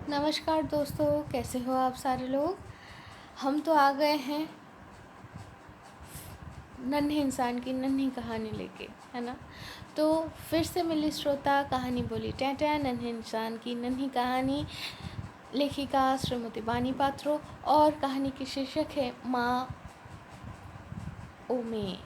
नमस्कार दोस्तों, कैसे हो आप सारे लोग। हम तो आ गए हैं नन्हे इंसान की नन्ही कहानी लेके, है ना। तो फिर से मिली श्रोता कहानी बोली टैटा नन्हे इंसान की नन्ही कहानी। लेखिका श्रीमती बानी पात्रो और कहानी की शीर्षक है माँ ओमे।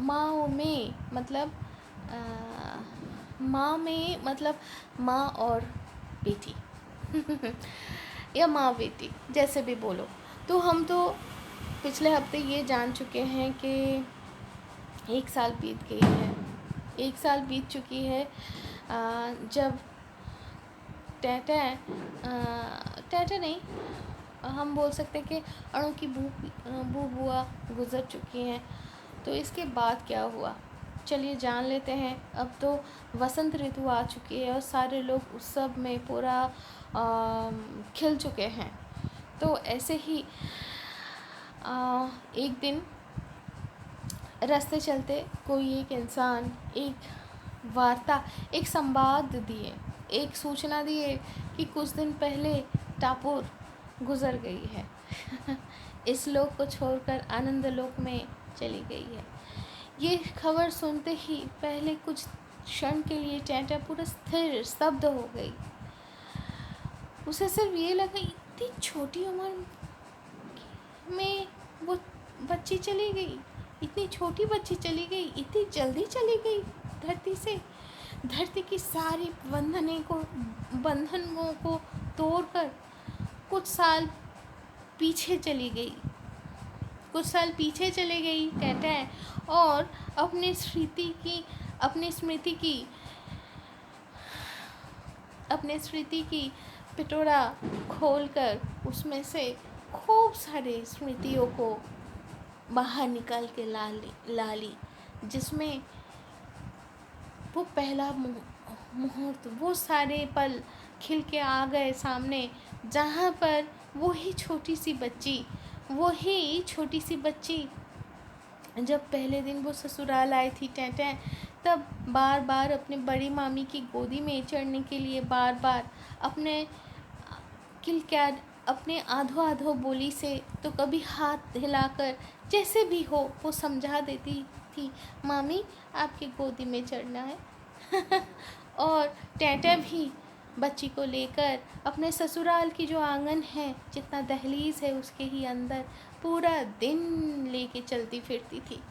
माँ ओमे मतलब माँ में मतलब माँ और बेटी या माँ बेटी जैसे भी बोलो। तो हम तो पिछले हफ्ते ये जान चुके हैं कि 1 साल बीत गई है। 1 साल बीत चुकी है जब टैटा टैटा नहीं, हम बोल सकते हैं कि अणु की बुआ गुज़र चुकी हैं। तो इसके बाद क्या हुआ, चलिए जान लेते हैं। अब तो वसंत ऋतु आ चुकी है और सारे लोग उत्सव में पूरा खिल चुके हैं। तो ऐसे ही एक दिन रास्ते चलते कोई एक इंसान एक संवाद दिए, एक सूचना दिए कि कुछ दिन पहले टापुर गुज़र गई है इस लोक को छोड़कर आनंद लोक में चली गई है। ये खबर सुनते ही पहले कुछ क्षण के लिए टैटा पूरा स्थिर स्तब्ध हो गई। उसे सिर्फ ये लगा, इतनी छोटी उम्र में वो बच्ची चली गई, इतनी छोटी बच्ची चली गई, इतनी जल्दी चली गई धरती से। धरती की सारी बंधनों को तोड़कर कुछ साल पीछे चली गई, कुछ साल पीछे चले गई टैटा, और अपनी स्मृति की पिटोरा खोलकर उसमें से खूब सारे स्मृतियों को बाहर निकाल के ला ली, जिसमें वो पहला मुहूर्त, वो सारे पल खिल के आ गए सामने, जहाँ पर वही छोटी सी बच्ची जब पहले दिन वो ससुराल आई थी टैटा, तब बार बार अपने बड़ी मामी की गोदी में चढ़ने के लिए बार बार अपने आधो बोली से तो कभी हाथ हिलाकर जैसे भी हो वो समझा देती थी, मामी आपकी गोदी में चढ़ना है और टैटा भी बच्ची को लेकर अपने ससुराल की जो आंगन है, जितना दहलीज है उसके ही अंदर पूरा दिन लेके चलती फिरती थी।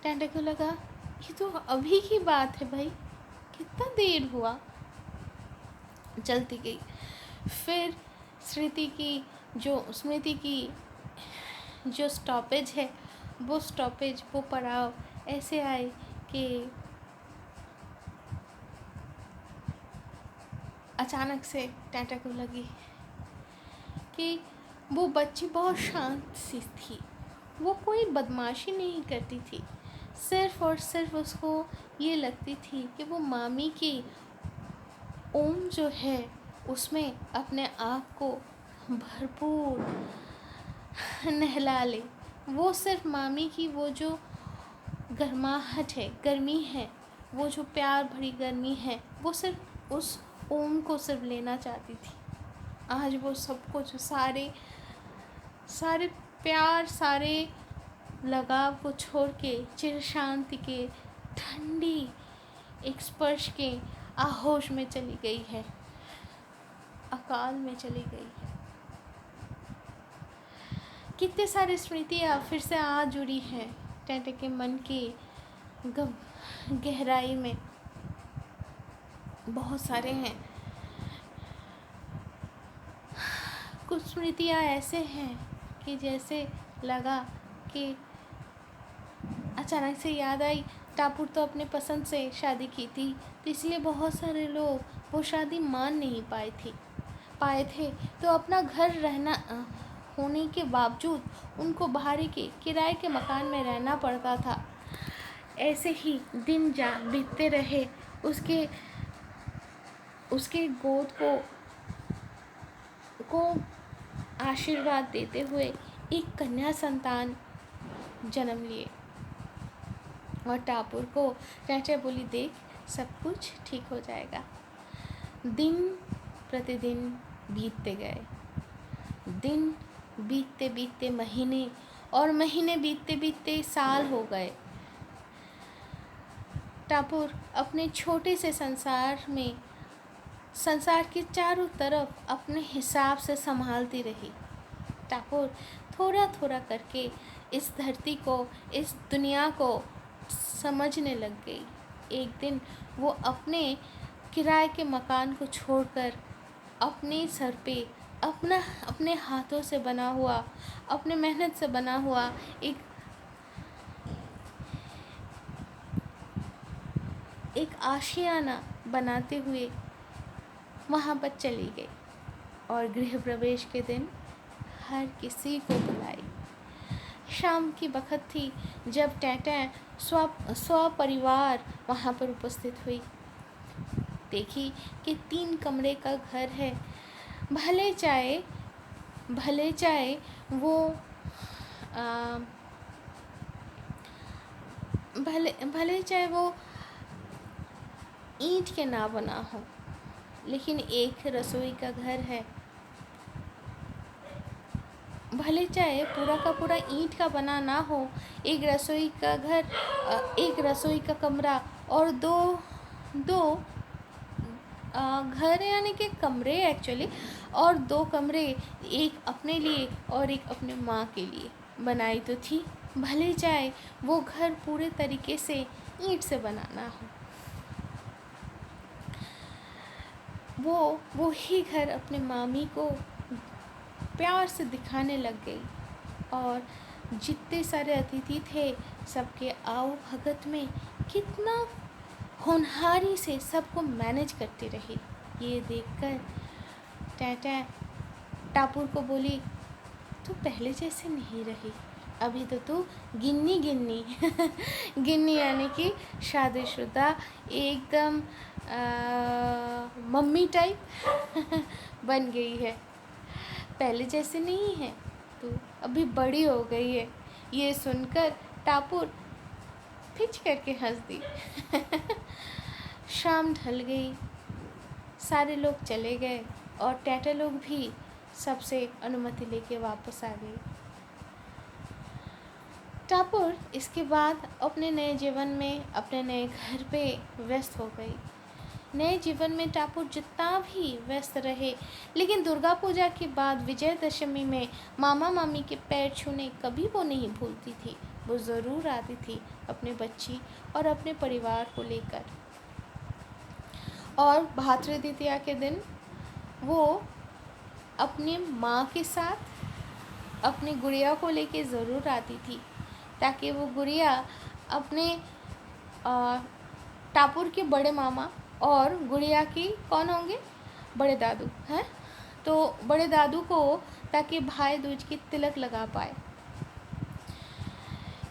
टैटा को लगा ये तो अभी की बात है भाई, कितना देर हुआ। चलती गई। फिर स्मृति की जो स्टॉपेज है, वो पड़ाव ऐसे आए कि अचानक से टैटा को लगी कि वो बच्ची बहुत शांत सी थी, वो कोई बदमाशी नहीं करती थी, सिर्फ और सिर्फ उसको ये लगती थी कि वो मामी की ओम जो है उसमें अपने आप को भरपूर नहला ले। वो सिर्फ मामी की वो जो गर्माहट है, गर्मी है, वो जो प्यार भरी गर्मी है, वो सिर्फ उस ओम को सिर्फ लेना चाहती थी। आज वो सब कुछ, सारे प्यार, सारे लगाव को छोड़ के चिर शांति के ठंडी एक स्पर्श के आहोश में चली गई है, अकाल में चली गई है। कितने सारी स्मृतियाँ फिर से आ जुड़ी हैं टैटा के मन की गहराई में, बहुत सारे हैं। कुछ स्मृतियाँ ऐसे हैं कि जैसे लगा कि अचानक से याद आई, टापुर तो अपने पसंद से शादी की थी, तो इसलिए बहुत सारे लोग वो शादी मान नहीं पाए थे, तो अपना घर रहना होने के बावजूद उनको भाड़े के किराए के मकान में रहना पड़ता था। ऐसे ही दिन बीतते रहे। उसके गोद को आशीर्वाद देते हुए एक कन्या संतान जन्म लिए। और टापुर को टैटा बोली, देख सब कुछ ठीक हो जाएगा। दिन प्रतिदिन बीतते गए, दिन बीतते बीतते महीने, और महीने बीतते बीतते साल हो गए। टापुर अपने छोटे से संसार में, संसार के चारों तरफ अपने हिसाब से संभालती रही। टापुर थोड़ा थोड़ा करके इस धरती को, इस दुनिया को समझने लग गई। एक दिन वो अपने किराए के मकान को छोड़कर अपने सर पे अपने हाथों से बना हुआ, अपने मेहनत से बना हुआ एक आशियाना बनाते हुए वहाँ पर चली गई और गृह प्रवेश के दिन हर किसी को बुलाई। शाम की वक़्त थी जब टैटै स्वपरिवार वहाँ पर उपस्थित हुई। देखी कि 3 कमरे का घर है। भले चाहे वो भले चाहे वो ईंट के ना बना हो, लेकिन एक रसोई का घर है। भले चाहे पूरा का पूरा ईंट का बना ना हो, एक रसोई का घर, एक रसोई का कमरा और दो घर यानी कि कमरे एक्चुअली, और 2 कमरे, एक अपने लिए और एक अपने माँ के लिए बनाई तो थी। भले चाहे वो घर पूरे तरीके से ईंट से बनाना हो, वो ही घर अपने मामी को प्यार से दिखाने लग गई और जितने सारे अतिथि थे सबके आओ भगत में कितना होनहारी से सबको मैनेज करती रही। ये देखकर टैटै टापुर को बोली, तू पहले जैसे नहीं रही, अभी तो तू गिन्नी गिन्नी यानी कि शादीशुदा एकदम मम्मी टाइप बन गई है। पहले जैसे नहीं है, तू अभी बड़ी हो गई है। ये सुनकर टापुर फिच करके हंस दी। शाम ढल गई, सारे लोग चले गए और टैटै लोग भी सबसे अनुमति लेके वापस आ गई। टापुर इसके बाद अपने नए जीवन में, अपने नए घर पे व्यस्त हो गई। नए जीवन में टापुर जितना भी व्यस्त रहे, लेकिन दुर्गा पूजा के बाद विजयदशमी में मामा मामी के पैर छूने कभी वो नहीं भूलती थी। वो ज़रूर आती थी अपने बच्ची और अपने परिवार को लेकर। और भातृ द्वितीया के दिन वो अपनी माँ के साथ अपनी गुड़िया को लेके ज़रूर आती थी, ताकि वो गुड़िया अपने टापुर के बड़े मामा और गुड़िया की कौन होंगे, बड़े दादू हैं, तो बड़े दादू को ताकि भाई दूज की तिलक लगा पाए।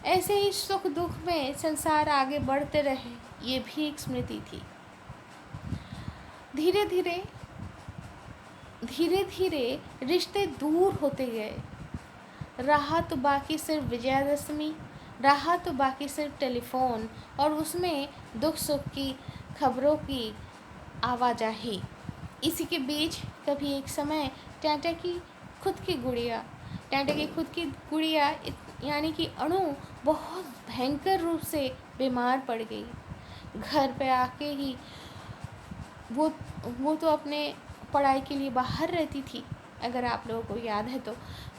ऐसे ही सुख दुख में संसार आगे बढ़ते रहे, ये भी एक स्मृति थी। धीरे धीरे रिश्ते दूर होते गए। रहा तो बाकी सिर्फ विजयादशमी, रहा तो बाकी सिर्फ टेलीफोन और उसमें दुख सुख की खबरों की आवाजाही। इसी के बीच कभी एक समय टैटै की खुद की गुड़िया यानी कि अणु बहुत भयंकर रूप से बीमार पड़ गई। घर पे आके ही वो तो अपने पढ़ाई के लिए बाहर रहती थी, अगर आप लोगों को याद है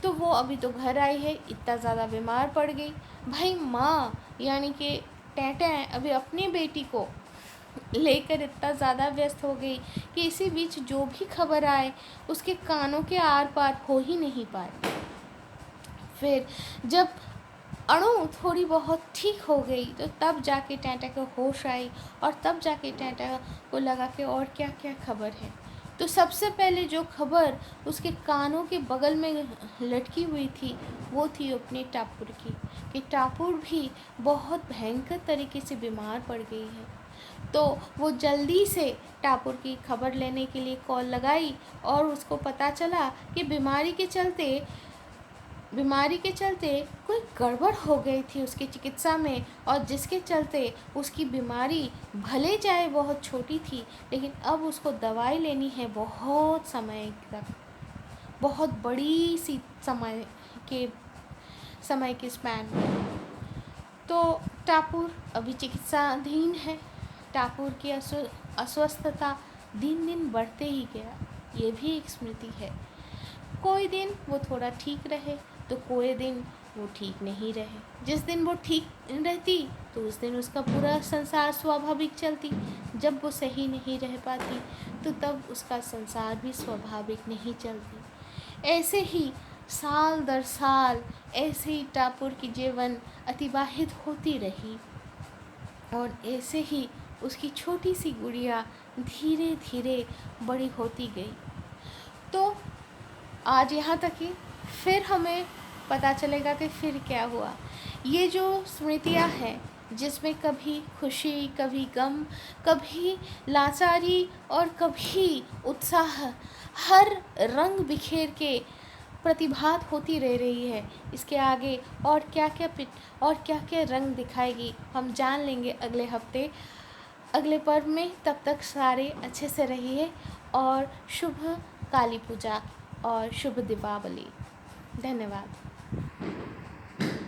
तो वो अभी तो घर आई है, इतना ज़्यादा बीमार पड़ गई। भाई माँ यानी कि टैटै अभी अपनी बेटी को लेकर इतना ज़्यादा व्यस्त हो गई कि इसी बीच जो भी खबर आए उसके कानों के आर पार हो ही नहीं पाए। फिर जब अणु थोड़ी बहुत ठीक हो गई तो तब जाके टैटै को होश आई और तब जाके टैटै को लगा कि और क्या क्या खबर है। तो सबसे पहले जो खबर उसके कानों के बगल में लटकी हुई थी वो थी अपने टापुर की, कि टापुर भी बहुत भयंकर तरीके से बीमार पड़ गई है। तो वो जल्दी से टापुर की खबर लेने के लिए कॉल लगाई और उसको पता चला कि बीमारी के चलते बीमारी के चलते कोई गड़बड़ हो गई थी उसकी चिकित्सा में, और जिसके चलते उसकी बीमारी भले चाहे बहुत छोटी थी, लेकिन अब उसको दवाई लेनी है बहुत समय तक, बहुत बड़ी सी समय के स्पैन में। तो टापुर अभी चिकित्साधीन है। टापुर की अस्वस्थता दिन दिन बढ़ते ही गया, ये भी एक स्मृति है। कोई दिन वो थोड़ा ठीक रहे तो कोई दिन वो ठीक नहीं रहे। जिस दिन वो ठीक रहती तो उस दिन उसका पूरा संसार स्वाभाविक चलती, जब वो सही नहीं रह पाती तो तब उसका संसार भी स्वाभाविक नहीं चलती। ऐसे ही साल दर साल ऐसे ही टापुर की जीवन अतिबाहित होती रही, और ऐसे ही उसकी छोटी सी गुड़िया धीरे धीरे बड़ी होती गई। तो आज यहाँ तक ही, फिर हमें पता चलेगा कि फिर क्या हुआ। ये जो स्मृतियाँ हैं जिसमें कभी खुशी, कभी गम, कभी लाचारी और कभी उत्साह, हर रंग बिखेर के प्रतिभात होती रह रही है, इसके आगे और क्या क्या रंग दिखाएगी हम जान लेंगे अगले हफ्ते, अगले पर्व में। तब तक सारे अच्छे से रहिए, और शुभ काली पूजा और शुभ दीपावली। धन्यवाद।